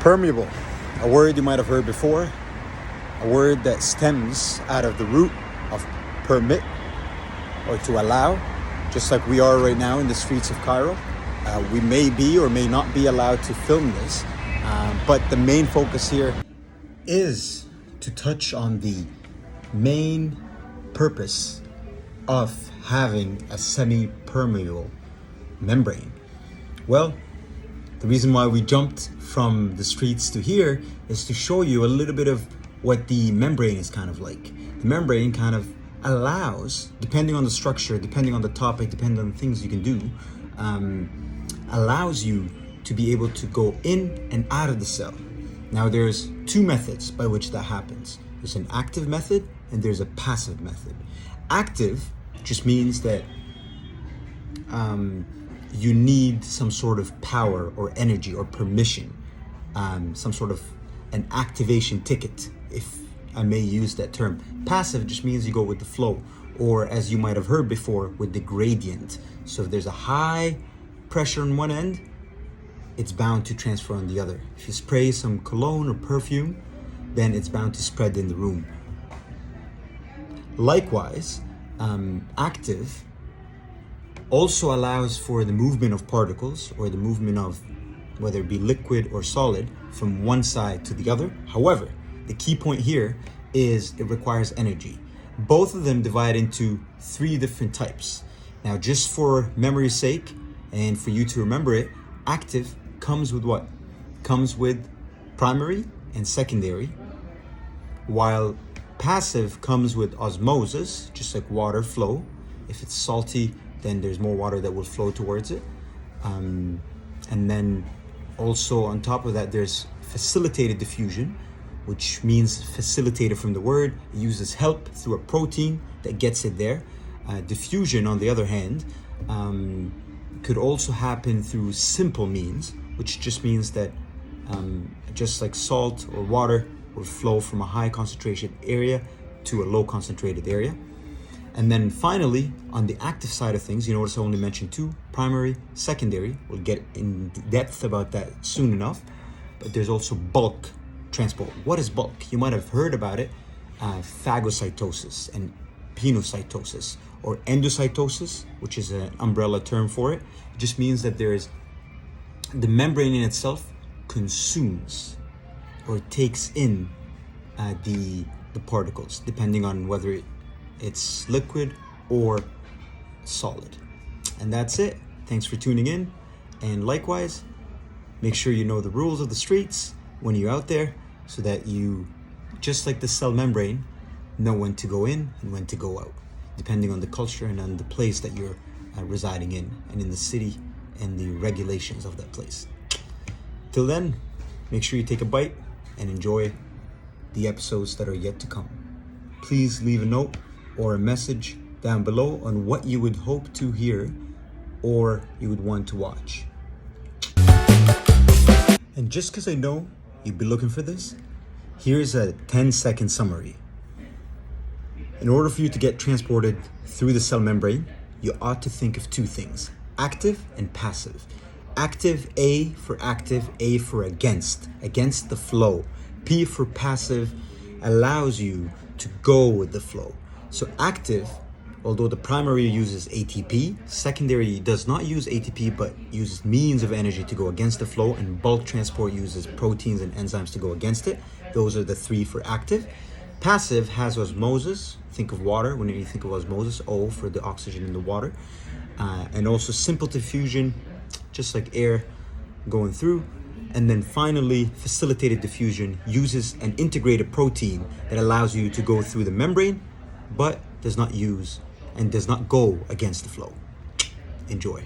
Permeable, a word you might have heard before, a word that stems out of the root of permit or to allow, just like we are right now in the streets of Cairo. We may be or may not be allowed to film this, but the main focus here is to touch on the main purpose of having a semi-permeable membrane. Well, the reason why we jumped from the streets to here is to show you a little bit of what the membrane is kind of like. The membrane kind of allows, depending on the structure, depending on the topic, depending on the things you can do, allows you to be able to go in and out of the cell. Now there's two methods by which that happens. There's an active method and there's a passive method. Active just means that you need some sort of power or energy or permission, some sort of an activation ticket, if I may use that term. Passive just means you go with the flow, or as you might have heard before, with the gradient. So if there's a high pressure on one end, it's bound to transfer on the other. If you spray some cologne or perfume, then it's bound to spread in the room. Likewise, active also allows for the movement of particles or the movement of whether it be liquid or solid from one side to the other. However, the key point here is it requires energy. Both of them divide into three different types. Now, just for memory's sake and for you to remember it, active comes with what? Comes with primary and secondary, while passive comes with osmosis, just like water flow. If it's salty, then there's more water that will flow towards it. And then also on top of that, there's facilitated diffusion, which means facilitated from the word. It uses help through a protein that gets it there. Diffusion, on the other hand, could also happen through simple means, which just means that just like salt or water will flow from a high concentration area to a low concentrated area. And then finally, on the active side of things, you notice I only mentioned two, primary, secondary. We'll get in depth about that soon enough. But there's also bulk transport. What is bulk? You might have heard about it, phagocytosis and pinocytosis, or endocytosis, which is an umbrella term for it. It just means that there is the membrane in itself consumes or takes in the particles, depending on whether it's liquid or solid. And that's it. Thanks for tuning in. And likewise, make sure you know the rules of the streets when you're out there, so that you, just like the cell membrane, know when to go in and when to go out, depending on the culture and on the place that you're residing in, and in the city and the regulations of that place. Till then, make sure you take a bite and enjoy the episodes that are yet to come. Please leave a note or a message down below on what you would hope to hear or you would want to watch. And just because I know you'd be looking for this, here's a 10-second summary. In order for you to get transported through the cell membrane, you ought to think of two things: active and passive. Active, A for active, A for against the flow. P for passive, allows you to go with the flow. So active, although the primary uses ATP, secondary does not use ATP but uses means of energy to go against the flow, and bulk transport uses proteins and enzymes to go against it. Those are the three for active. Passive has osmosis. Think of water when you think of osmosis, O for the oxygen in the water. And also simple diffusion, just like air going through. And then finally, facilitated diffusion uses an integrated protein that allows you to go through the membrane, but does not use and does not go against the flow. Enjoy.